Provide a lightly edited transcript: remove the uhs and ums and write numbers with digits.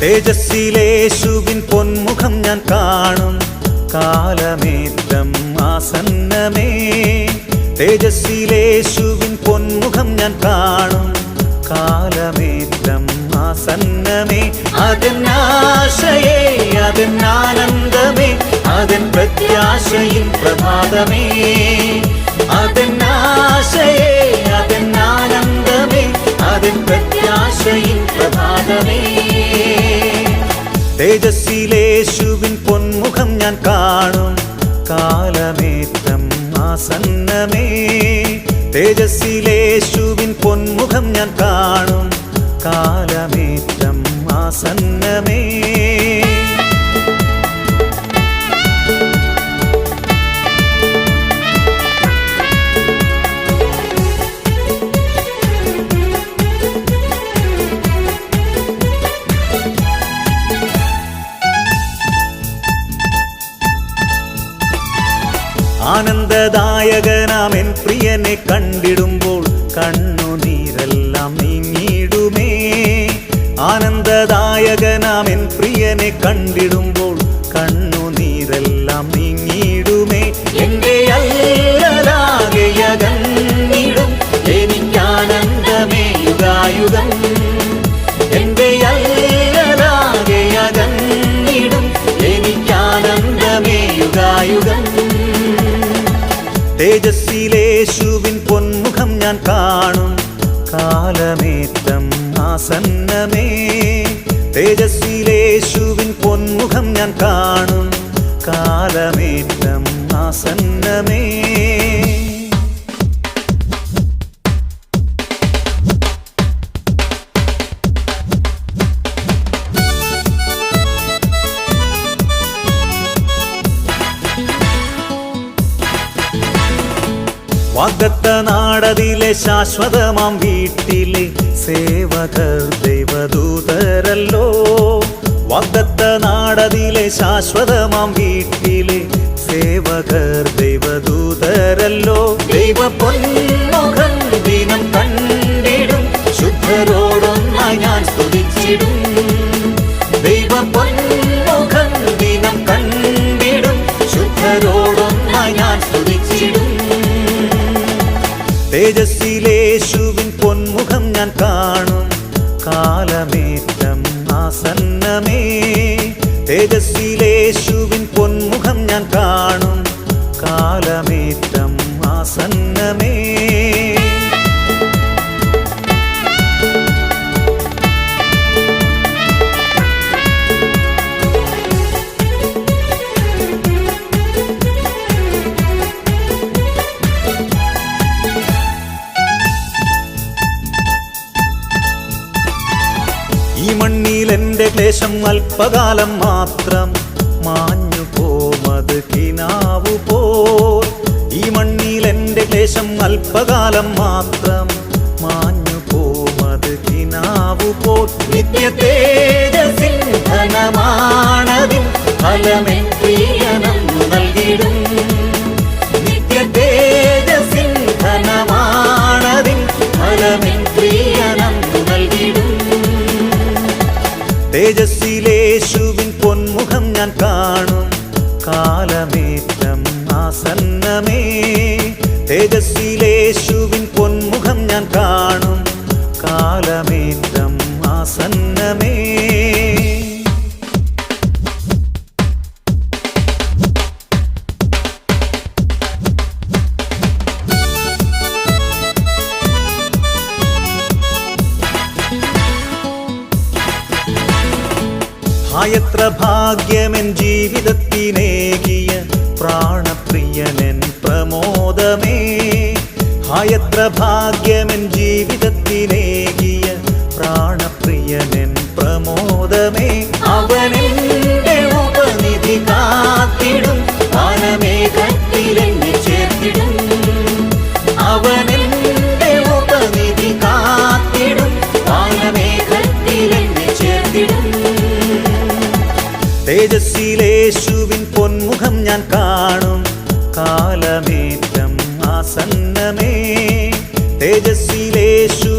തേജസ്സിലേശുവിൻ പൊന്മുഖം ഞാൻ കാണും കാലമേറ്റം ആസന്നമേ. തേജസ്സിലേശുവിൻ പൊന്മുഖം ഞാൻ കാണും കാലമേറ്റം ആസന്നമേ. അതെന്നാശയേ അതെന്നാനന്ദമേ അതെൻ പ്രത്യാശയിൻ പ്രഭാതമേ. അതെന്നാശയേ അതെന്നാനന്ദമേ അതെൻ പ്രത്യാശയിൻ പ്രഭാതമേ. തേജസ്സിലേശുവിൻ പൊന്മുഖം ഞാൻ കാണും കാലമേറ്റം ആസന്നമേ. തേജസ്സിലേശുവിൻ പൊന്മുഖം ഞാൻ കാണും കാലമേറ്റം ആസന്നമേ. ആനന്ദദായകനാമെൻ പ്രിയനെ കണ്ടിടുമ്പോൾ കണ്ണുനീരെല്ലാം നീങ്ങിടുമേ. ആനന്ദദായകനാമെൻ പ്രിയനെ കണ്ടിടുമ്പോൾ കണ്ണുനീരെല്ലാം നീങ്ങിടുമേ. എന്റെ അല്ലലാകെയകന്നിടും എനിക്കാനന്ദമേ യുഗായുഗം. എന്റെ അല്ലലാകെയകന്നിടും എനിക്കാനന്ദമേ യുഗായുഗം. തേജസ്സിലേശുവിൻ പൊന്മുഖം ഞാൻ കാണും കാലമേറ്റം ആസന്നമേ. തേജസ്സിലേശുവിൻ പൊന്മുഖം ഞാൻ കാണും കാലമേറ്റം ആസന്നമേ. വാഗ്ദത്ത നാടതിലെ ശാശ്വതമാം വീട്ടിലെ സേവകർ ദൈവദൂതരല്ലോ. വാഗ്ദത്ത നാടതിലെ ശാശ്വതമാം വീട്ടിലെ സേവകർ ദൈവദൂതരല്ലോ. ദൈവ പൊന്മുഖം ദിനം കണ്ടിടും ശുദ്ധരോടൊന്നായി ഞാൻ സ്തുതിച്ചിടും. ദൈവ പൊന്മുഖം ദിനം കണ്ടിടും ശുദ്ധരോടൊന്നായി ഞാൻ സ്തുതിച്ചിടും. തേജസ്സിലേശുവിൻ പൊന്മുഖം ഞാൻ കാണും കാലമേറ്റം ആസന്നമേ. തേജസ്സിലേശുവിൻ പൊന്മുഖം ഞാൻ കാണും കാലമേറ്റം ആസന്നമേ. ഈ മണ്ണിൽ എൻ്റെ ക്ലേശം അല്പകാലം മാത്രം മാഞ്ഞു പോമത് കിനാവു പോൽ. ഈ മണ്ണിൽ എൻ്റെ ക്ലേശം അല്പകാലം മാത്രം മാഞ്ഞു പോമത് കിനാവു പോൽ. നിത്യ തേജസ്സിൻ ധനമാണതിൻ ഫലമെൻ പ്രിയനം നൽകിടും. നിത്യ തേജസ്സിൻ ധനമാണതിൻ ഫലമെൻ പ്രിയനം നൽകിടും. തേജസ്സിലേശുവിൻ പൊന്മുഖം ഞാൻ കാണും കാലമേറ്റം ആസന്നമേ. തേജസ്സിലേശുവിൻ പൊന്മുഖം ഞാൻ കാണും കാലമേറ്റം ആസന്നമേ. എത്ര ഭാഗ്യമെൻ ജീവിതത്തിനേകിയ പ്രാണപ്രിയനെൻ പ്രമോദമേ. എത്ര ഭാഗ്യമെൻ ജീവിതത്തിനേകിയ പ്രാണപ്രിയനെൻ പ്രമോദമേ. അവനെന്റെ ഉപനിധി കാത്തിടും വാനമേഘത്തിലെന്നെ ചേർത്തിടും. അവനെന്റെ ഉപനിധി കാത്തിടും വാനമേഘത്തിലെന്നെ ചേർത്തിടും. തേജസ്സിലേശുവിൻ പൊന്മുഖം ഞാൻ കാണും കാലമേറ്റം ആസന്നമേ. തേജസ്സിലേശു